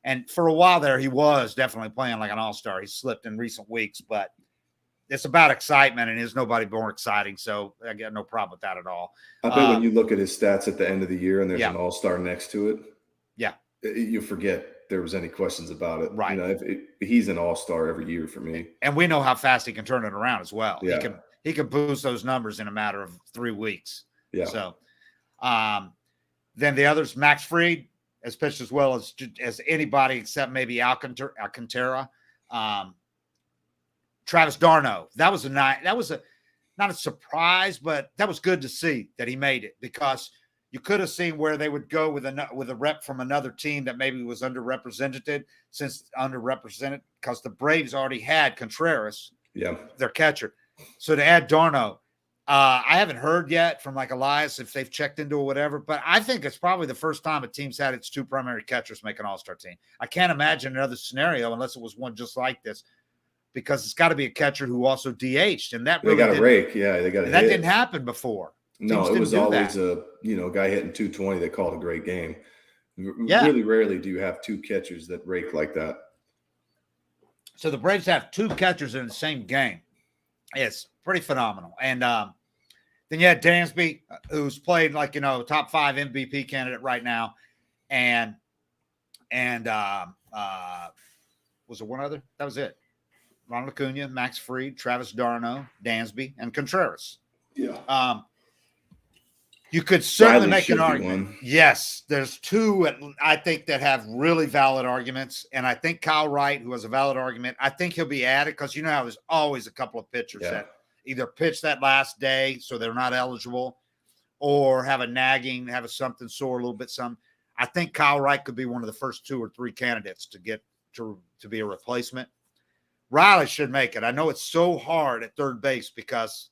And for a while there, he was definitely playing like an all-star. He slipped in recent weeks, but it's about excitement, and there's nobody more exciting. So I got no problem with that at all. I bet when you look at his stats at the end of the year and there's Yeah. an all-star next to it, Yeah. you forget there was any questions about it. Right. You know, he's an all-star every year for me. And we know how fast he can turn it around as well. Yeah. He can boost those numbers in a matter of 3 weeks. Yeah. So then the others, Max Fried has pitched as well as anybody except maybe Alcantara. Travis d'Arnaud. That was not a surprise, but that was good to see that he made it, because you could have seen where they would go with a rep from another team that maybe was underrepresented, because the Braves already had Contreras, their catcher. So to add d'Arnaud, I haven't heard yet from like Elias if they've checked into or whatever, but I think it's probably the first time a team's had its 2 primary catchers make an all-star team. I can't imagine another scenario unless it was one just like this, because it's got to be a catcher who also DH'd, and that really they got a rake. Yeah, they got a that hit. didn't happen before. No, Teams it was didn't do always that. a guy hitting 220 that called a great game. Yeah. Really rarely do you have 2 catchers that rake like that. So the Braves have 2 catchers in the same game. It's pretty phenomenal. And then you had Dansby, who's played like, top 5 MVP candidate right now. And was there one other? That was it. Ronald Acuna, Max Fried, Travis d'Arnaud, Dansby, and Contreras. Yeah. You could certainly Riley make should an be argument. one. Yes, there's 2 I think that have really valid arguments, and I think Kyle Wright, who has a valid argument, I think he'll be added, because how there's always a couple of pitchers that either pitch that last day so they're not eligible, or have a something sore, a little bit some. I think Kyle Wright could be one of the first 2 or 3 candidates to get to be a replacement. Riley should make it. I know it's so hard at third base because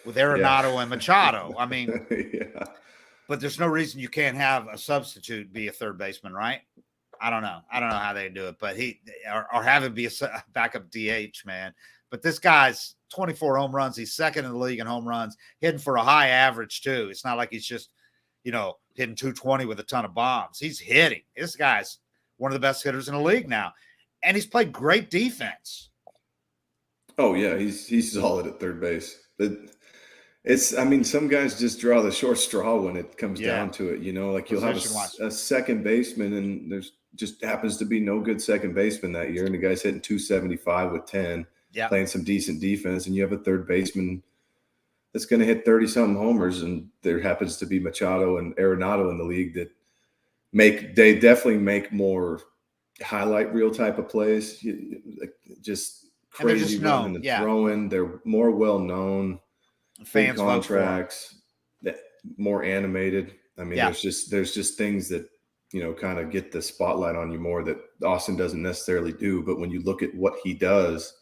with Arenado and Machado, I mean, but there's no reason you can't have a substitute be a third baseman, right? I don't know how they do it, but or have him be a backup DH, man. But this guy's 24 home runs. He's second in the league in home runs, hitting for a high average too. It's not like he's just, hitting 220 with a ton of bombs. He's hitting. This guy's one of the best hitters in the league now. And he's played great defense. Oh yeah, he's solid at third base. Some guys just draw the short straw when it comes down to it. Like you'll have a second baseman, and there's just happens to be no good second baseman that year, and the guy's hitting 275 with 10, playing some decent defense, and you have a third baseman that's going to hit 30-something homers, and there happens to be Machado and Arenado in the league that they definitely make more highlight reel type of plays, just crazy running and throwing. They're more well known, fans contracts, more animated. I mean, there's just things that kind of get the spotlight on you more that Austin doesn't necessarily do. But when you look at what he does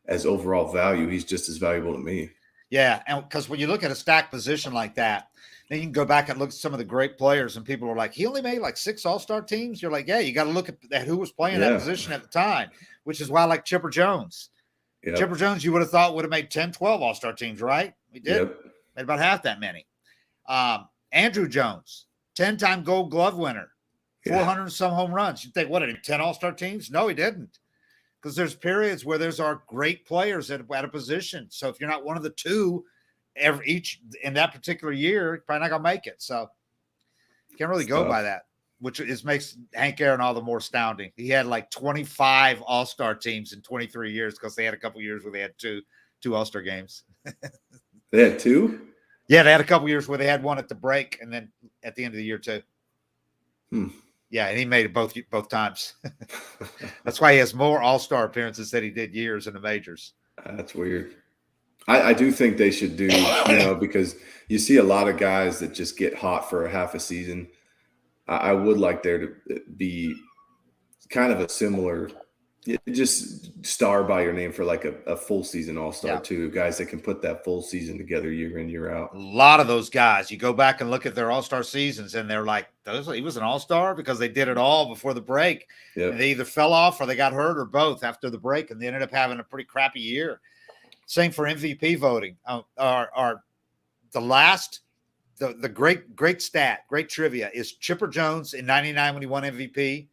as overall value, he's just as valuable to me. Yeah, and because when you look at a stacked position like that, then you can go back and look at some of the great players, and people are like, he only made like 6 all-star teams. You're like, yeah, you got to look at who was playing that position at the time, which is why I like Chipper Jones. Chipper Jones, you would have thought would have made 10, 12 all-star teams, right? He did. made about half that many. Andrew Jones, 10-time Gold Glove winner, 400 and some home runs. You think, what, 10 All-Star teams? No, he didn't. Because there's periods where there's our great players at a position. So if you're not one of the two each in that particular year, you're probably not going to make it. So you can't really go by that, which makes Hank Aaron all the more astounding. He had like 25 All-Star teams in 23 years because they had a couple years where they had two All-Star games. They had two? Yeah, they had a couple years where they had one at the break and then at the end of the year too. Yeah, and he made it both times. That's why he has more All-Star appearances than he did years in the majors. That's weird. I do think they should do, because you see a lot of guys that just get hot for a half a season. I would like there to be kind of a similar, just star by your name for like a full season All-Star too. Guys that can put that full season together year in, year out. A lot of those guys, you go back and look at their All-Star seasons and they're like, he was an All-Star because they did it all before the break. Yep. And they either fell off or they got hurt or both after the break, and they ended up having a pretty crappy year. Same for MVP voting. The great stat, great trivia is Chipper Jones in 99 when he won MVP,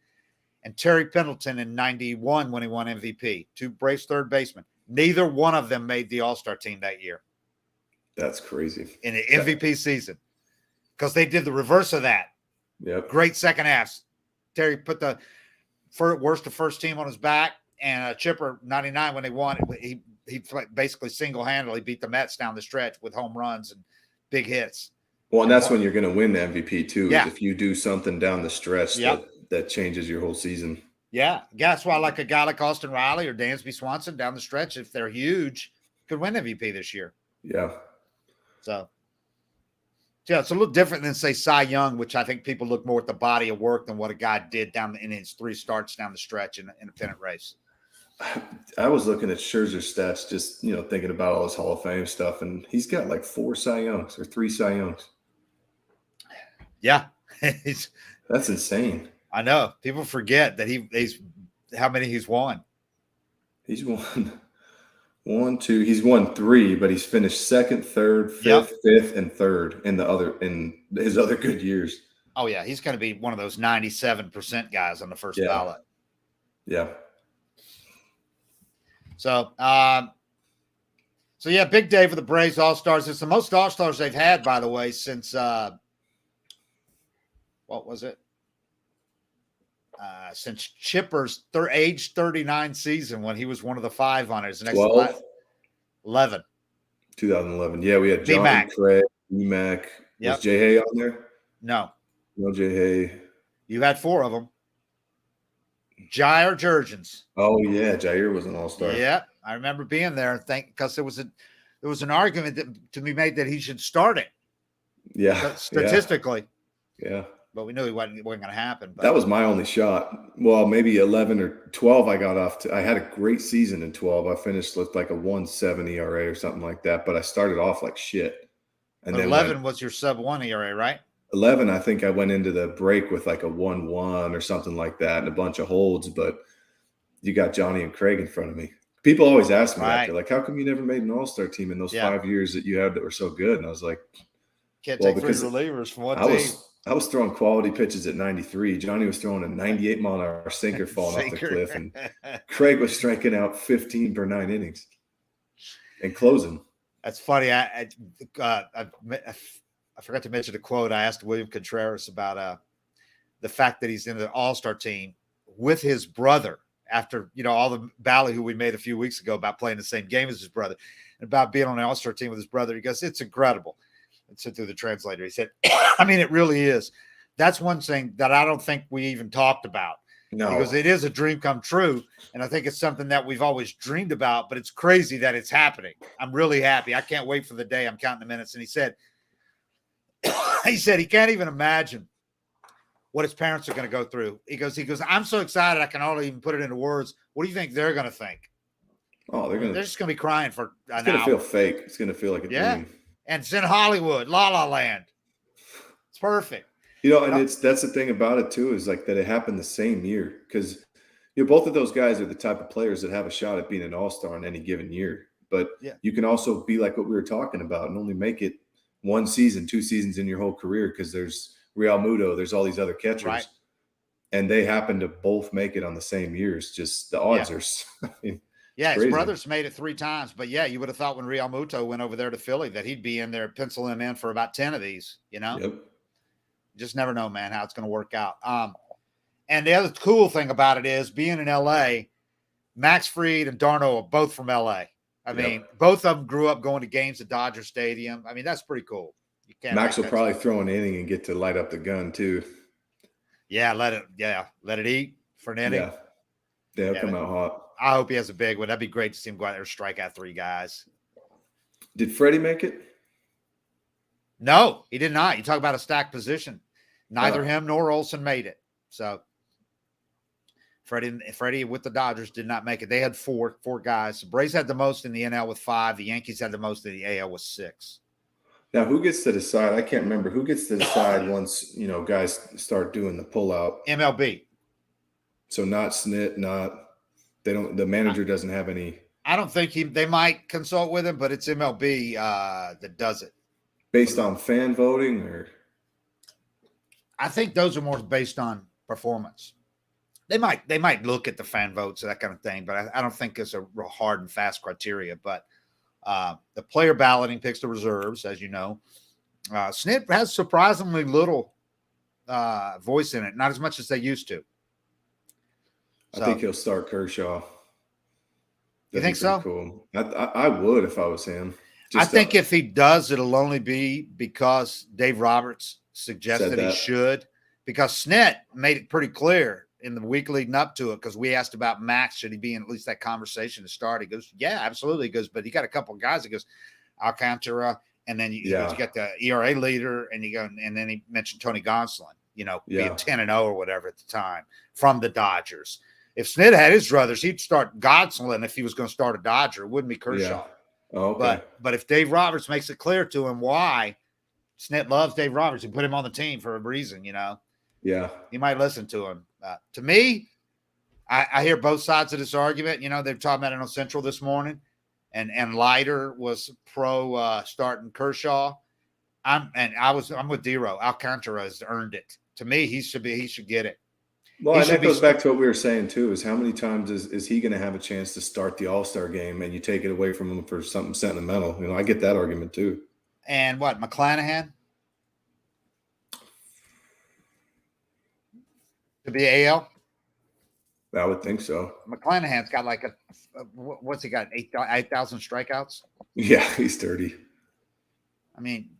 and Terry Pendleton in 91 when he won MVP, two Braves third basemen. Neither one of them made the All-Star team that year. That's crazy. In the MVP season, because they did the reverse of that. Yep. Great second halves. Terry put the worst of first team on his back, and Chipper, 99 when they won, he basically single-handedly beat the Mets down the stretch with home runs and big hits. Well, and that's when you're going to win the MVP too. Yeah. If you do something down the stretch that changes your whole season. Yeah. That's why like a guy like Austin Riley or Dansby Swanson down the stretch, if they're huge, could win MVP this year. Yeah. So, yeah, it's a little different than, say, Cy Young, which I think people look more at the body of work than what a guy did down in his 3 starts down the stretch in a pennant race. I was looking at Scherzer's stats, just thinking about all his Hall of Fame stuff, and he's got like 4 Cy Youngs or 3 Cy Youngs. Yeah, that's insane. I know. People forget that he's how many he's won. He's won 1, 2. He's won 3, but he's finished 2nd, 3rd, 5th, 5th, and 3rd in his other good years. Oh yeah, he's going to be one of those 97% guys on the first ballot. Yeah. So yeah, big day for the Braves All-Stars. It's the most All-Stars they've had, by the way, since what was it? Since Chipper's age 39 season when he was one of the 5 on his next 11. 2011. Yeah, we had John B-Mac. Craig, B-Mac. Was J. Hay on there? No. No J. Hay. You had 4 of them. Jair Jurgens. Oh yeah, Jair was an All-Star. Yeah, I remember being there. Because there was an argument to be made that he should start it. Yeah, statistically. Yeah, but we knew it wasn't going to happen. But. That was my only shot. Well, maybe 11 or 12. I got off. I had a great season in 12. I finished looked like a 1.7 ERA or something like that. But I started off like shit. And then 11 was your sub-1 ERA, right? 11, I think I went into the break with like a 1.1 or something like that and a bunch of holds, but you got Johnny and Craig in front of me. People always ask me that. They're like, how come you never made an All-Star team in those 5 years that you had that were so good? And I was like, can't take 3 relievers from one team. I was throwing quality pitches at 93. Johnny was throwing a 98-mile-an-hour sinker falling off the cliff, and Craig was striking out 15 per 9 innings and closing. That's funny. I forgot to mention a quote. I asked William Contreras about the fact that he's in the All-Star team with his brother after, all the ballyhoo we made a few weeks ago about playing the same game as his brother and about being on the All-Star team with his brother. He goes, it's incredible. And said through the translator, he said, I mean, it really is. That's one thing that I don't think we even talked about. No. Because it is a dream come true. And I think it's something that we've always dreamed about, but it's crazy that it's happening. I'm really happy. I can't wait for the day. I'm counting the minutes. And he said he can't even imagine what his parents are going to go through. He goes, I'm so excited I can hardly even put it into words. What do you think they're going to think? Oh, they're just going to be crying for an It's going to hour. feel fake. It's going to feel like a dream. And it's in Hollywood, La La Land. It's perfect. And that's the thing about it too, is like that it happened the same year, because both of those guys are the type of players that have a shot at being an All-Star in any given year. But you can also be like what we were talking about and only make it one season, 2 seasons in your whole career because there's Real Muto, there's all these other catchers. Right. And they happen to both make it on the same years. Just the odds are – I mean, yeah, his crazy. brothers made it 3 times. But, yeah, you would have thought when Real Muto went over there to Philly that he'd be in there, pencil him in for about 10 of these, you know? Yep. Just never know, man, how it's going to work out. And the other cool thing about it is being in L.A., Max Fried and Darno are both from L.A. I mean, both of them grew up going to games at Dodger Stadium. I mean, that's pretty cool. You can't Max will probably throw an inning and get to light up the gun too. Yeah, let it eat for an inning. Yeah, they'll come out hot. I hope he has a big one. That'd be great to see him go out there and strike out 3 guys. Did Freddie make it? No, he did not. You talk about a stacked position. Neither him nor Olsen made it. So Freddie with the Dodgers did not make it. They had four guys. The Braves had the most in the NL with 5. The Yankees had the most in the AL with 6. Now, who gets to decide? I can't remember. Who gets to decide once, guys start doing the pullout? MLB. So not Snit, the manager doesn't have any. I don't think they might consult with him, but it's MLB that does it. Based on fan voting or? I think those are more based on performance. They might look at the fan votes and that kind of thing, but I don't think it's a real hard and fast criteria. But the player balloting picks the reserves, as you know. Snit has surprisingly little voice in it, not as much as they used to. I think he'll start Kershaw. You think so? Cool. I would if I was him. I think if he does, it'll only be because Dave Roberts suggested he should. Because Snit made it pretty clear in the week leading up to it, because we asked about Max, should he be in at least that conversation to start? He goes, yeah, absolutely. He goes, but he got a couple of guys. He goes, Alcantara, and then you got the ERA leader, and and then he mentioned Tony Gonsolin, being 10-0 or whatever at the time from the Dodgers. If Snit had his druthers, he'd start Gonsolin if he was going to start a Dodger. It wouldn't be Kershaw. Yeah. Oh, okay. But if Dave Roberts makes it clear to him why Snit loves Dave Roberts and put him on the team for a reason, yeah, you might listen to him. To me, I hear both sides of this argument. They're talking about it on Central this morning, and Leiter was pro starting Kershaw. I'm with Dero. Alcantara has earned it. To me, he should get it. Well, and that goes back to what we were saying too: is how many times is he going to have a chance to start the All-Star game, and you take it away from him for something sentimental? I get that argument too. And what, McClanahan? To be AL? I would think so. McClanahan's got like what's he got? 8,000 strikeouts? Yeah, he's 30. I mean,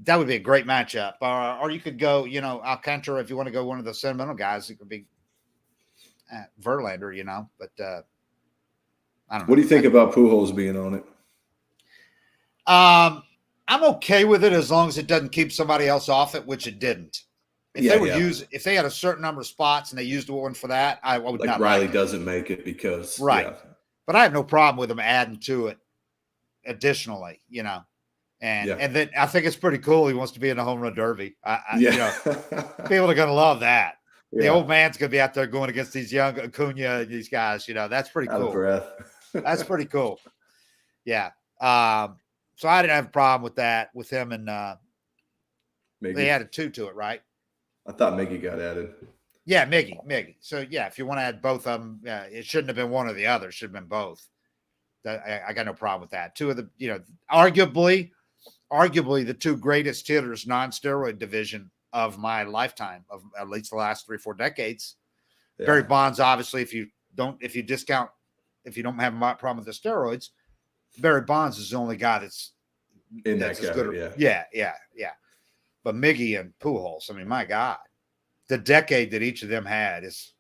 that would be a great matchup. Or you could go, Alcantara, if you want to go one of the sentimental guys, it could be Verlander, but I don't know. What do you think about Pujols being on it? I'm okay with it as long as it doesn't keep somebody else off it, which it didn't. If they had a certain number of spots and they used one for that, I would not. Riley doesn't make it because but I have no problem with them adding to it additionally, and then I think it's pretty cool. He wants to be in the home run derby. People are going to love that. The old man's going to be out there going against these young Acuna, these guys. That's pretty cool. Out of breath. That's pretty cool. Yeah. So I didn't have a problem with that with him, and they added 2 to it, right? I thought Miggy got added. Yeah, Miggy. So yeah, if you want to add both of them, it shouldn't have been one or the other. It should have been both. I got no problem with that. 2 of the, arguably the 2 greatest hitters, non-steroid division of my lifetime, of at least the last 3 or 4 decades. Yeah. Barry Bonds, obviously, if you don't have a problem with the steroids, Barry Bonds is the only guy that's in that good. Yeah. But Miggy and Pujols, I mean, my God, the decade that each of them had it's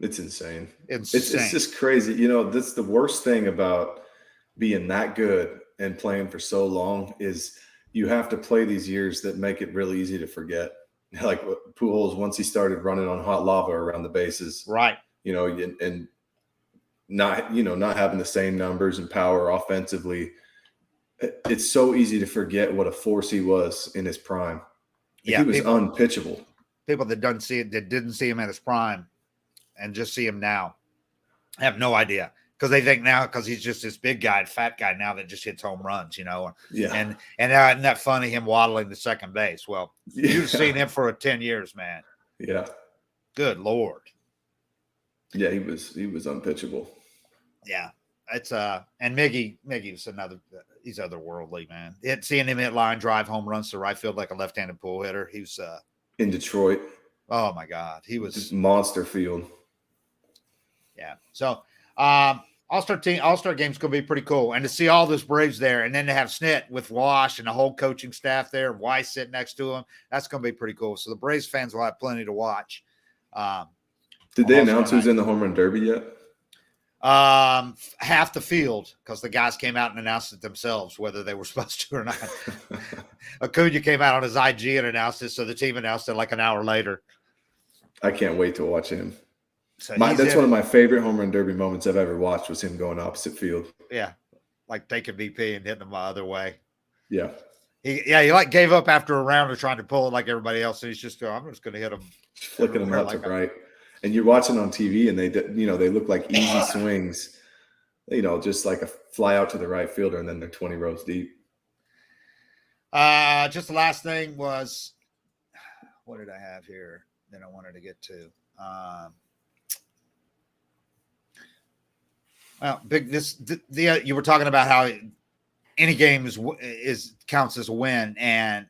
insane. It's just crazy. That's the worst thing about being that good and playing for so long is you have to play these years that make it really easy to forget. Like Pujols, once he started running on hot lava around the bases, right? And not having the same numbers and power offensively. It's so easy to forget what a force he was in his prime. He was unpitchable. People that didn't see him at his prime and just see him now have no idea because they think now because he's just this big guy, fat guy now that just hits home runs, Yeah. And isn't that funny, him waddling to second base? Well, you've seen him for 10 years, man. Yeah. Good Lord. Yeah, he was unpitchable. Yeah. It's and Miggy's he's otherworldly, man. Seeing him hit line drive home runs to right field like a left-handed pull hitter. He was in Detroit. Oh my God. He was just monster field. Yeah. So All-Star game's gonna be pretty cool. And to see all those Braves there, and then to have Snit with Wash and the whole coaching staff there, and Weiss sitting next to him, that's gonna be pretty cool. So the Braves fans will have plenty to watch. Did they announce who's in the home run derby yet? Half the field, because the guys came out and announced it themselves, whether they were supposed to or not. Acuna came out on his IG and announced it, so the team announced it like an hour later. I can't wait to watch him. So that's one of my favorite home run derby moments I've ever watched was him going opposite field. Yeah, like taking BP and hitting them the other way. Yeah. He like gave up after a round of trying to pull it like everybody else. So he's just going, I'm just going to hit him. Flicking them out to right. And you're watching on TV and they look like easy swings, just like a fly out to the right fielder and then they're 20 rows deep. Just the last thing was, what did I have here that I wanted to get to? You were talking about how any game counts as a win, and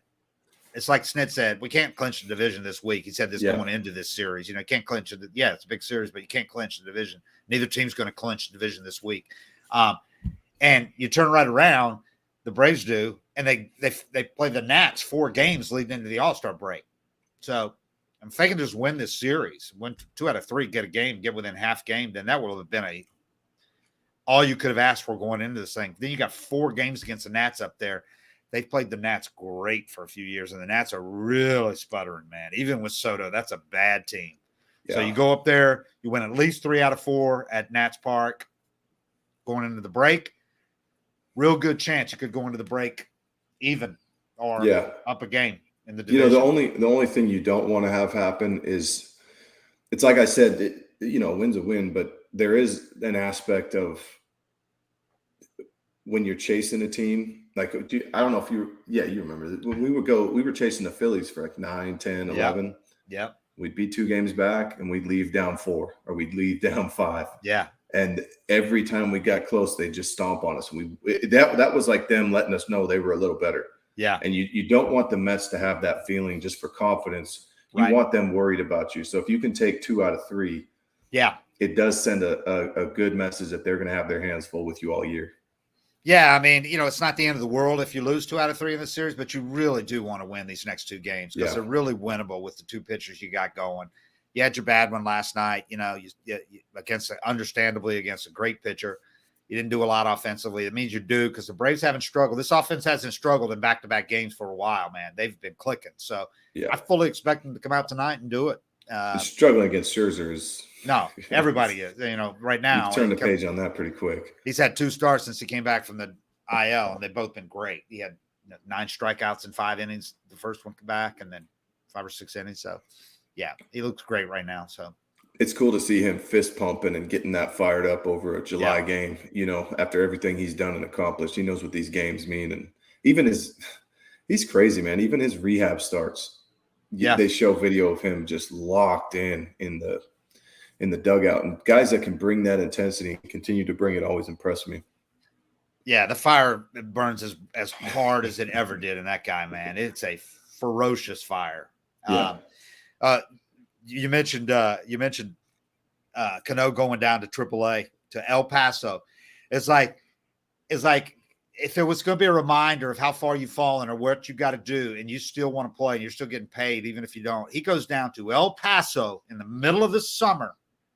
it's like Snit said, we can't clinch the division this week. He said this going into this series. You can't clinch it. Yeah, it's a big series, but you can't clinch the division. Neither team's going to clinch the division this week. And you turn right around, the Braves do, and they play the Nats 4 games leading into the All-Star break. So if they can just win this series, win 2 out of 3, get a game, get within half game, then that would have been all you could have asked for going into this thing. Then you got 4 games against the Nats up there. They've played the Nats great for a few years, and the Nats are really sputtering, man. Even with Soto, that's a bad team. Yeah. So you go up there, you win at least 3 out of 4 at Nats Park going into the break. Real good chance you could go into the break even or up a game in the division. The only thing you don't want to have happen is it's like I said, win's a win, but there is an aspect of when you're chasing a team. Like, I don't know if you remember when we were chasing the Phillies for like 9, 10, 11. Yeah. We'd be 2 games back and we'd leave down 4 or we'd leave down 5. Yeah. And every time we got close, they'd just stomp on us. That was like them letting us know they were a little better. Yeah. And you don't want the Mets to have that feeling just for confidence. You want them worried about you. So if you can take 2 out of 3, it does send a good message that they're going to have their hands full with you all year. Yeah, I mean, it's not the end of the world if you lose 2 out of 3 in the series, but you really do want to win these next 2 games because they're really winnable with the 2 pitchers you got going. You had your bad one last night, you understandably against a great pitcher. You didn't do a lot offensively. It means you do because the Braves haven't struggled. This offense hasn't struggled in back-to-back games for a while, man. They've been clicking. So I fully expect them to come out tonight and do it. Struggling against Scherzer is no, everybody is. Right now. Turn the page on that pretty quick. He's had 2 starts since he came back from the IL, and they've both been great. He had 9 strikeouts in 5 innings. The first one come back, and then 5 or 6 innings. So, he looks great right now. So it's cool to see him fist pumping and getting that fired up over a July game. After everything he's done and accomplished, he knows what these games mean, and even he's crazy, man. Even his rehab starts. They show video of him just locked in the dugout, and guys that can bring that intensity and continue to bring it always impress me. Yeah, the fire burns as hard as it ever did in that guy, man. It's a ferocious fire. Yeah. You mentioned Cano going down to AAA to El Paso. It's like if there was going to be a reminder of how far you've fallen or what you got to do, and you still want to play and you're still getting paid, even if you don't, he goes down to El Paso in the middle of the summer.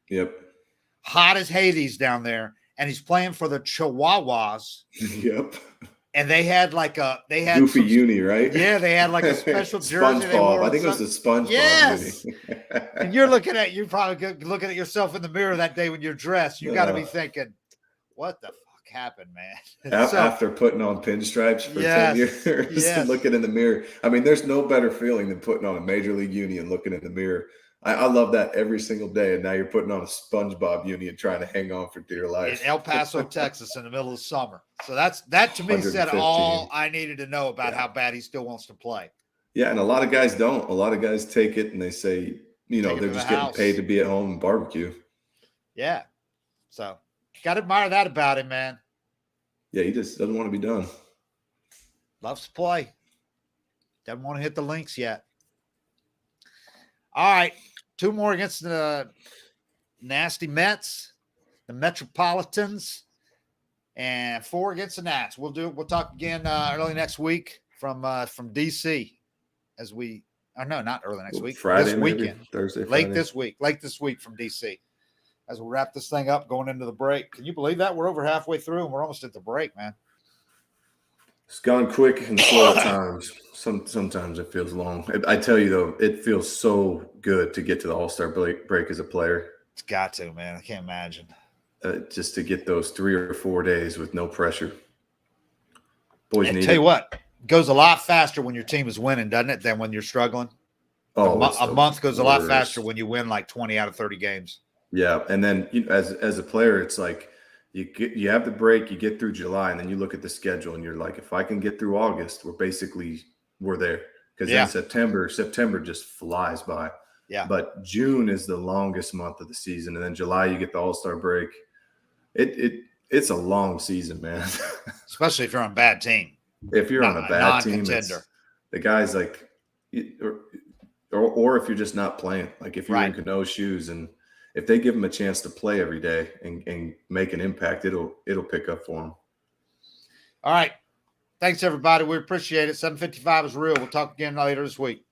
Yep. Hot as Hades down there. And he's playing for the Chihuahuas. Yep. And they had Goofy uni, right? Yeah, they had like a special jersey. SpongeBob. I think it was the SpongeBob. Yes. And you're probably looking at yourself in the mirror that day when you're dressed. You got to be thinking, what the fuck happened, man? After putting on pinstripes for 10 years and looking in the mirror. I mean, there's no better feeling than putting on a major league uni and looking in the mirror. I love that every single day. And now you're putting on a SpongeBob uni and trying to hang on for dear In life. El Paso, Texas, in the middle of summer. So that to me said 115. all I needed to know about how bad he still wants to play. Yeah, and a lot of guys don't. A lot of guys take it and they say, they're just getting paid to be at home and barbecue. Yeah. So got to admire that about him, man. Yeah, he just doesn't want to be done. Loves to play. Doesn't want to hit the links yet. All right. 2 more against the nasty Mets, the Metropolitans, and 4 against the Nats. We'll talk again early next week from DC not early next week. Friday, this weekend. Maybe? Thursday, Late Friday. this week from DC. As we wrap this thing up going into the break. Can you believe that? We're over halfway through and we're almost at the break, man. It's gone quick and slow at times. Sometimes it feels long. I tell you, though, it feels so good to get to the All-Star break as a player. It's got to, man. I can't imagine. Just to get those 3 or 4 days with no pressure. Boys And need tell you it. what, it goes a lot faster when your team is winning, doesn't it, than when you're struggling? Oh, a month goes a lot worst. faster when you win like 20 out of 30 games. Yeah, and then as a player, it's like you have the break, you get through July, and then you look at the schedule, and you're like, if I can get through August, we're there. Because then September just flies by. Yeah. But June is the longest month of the season, and then July you get the All-Star break. It's a long season, man. Especially if you're on a bad team. If you're on a bad team, non-contender. the guy's like, or if you're just not playing, like if you're in Cano's shoes, and if they give him a chance to play every day and make an impact, it'll pick up for him. All right. Thanks, everybody. We appreciate it. 755 is real. We'll talk again later this week.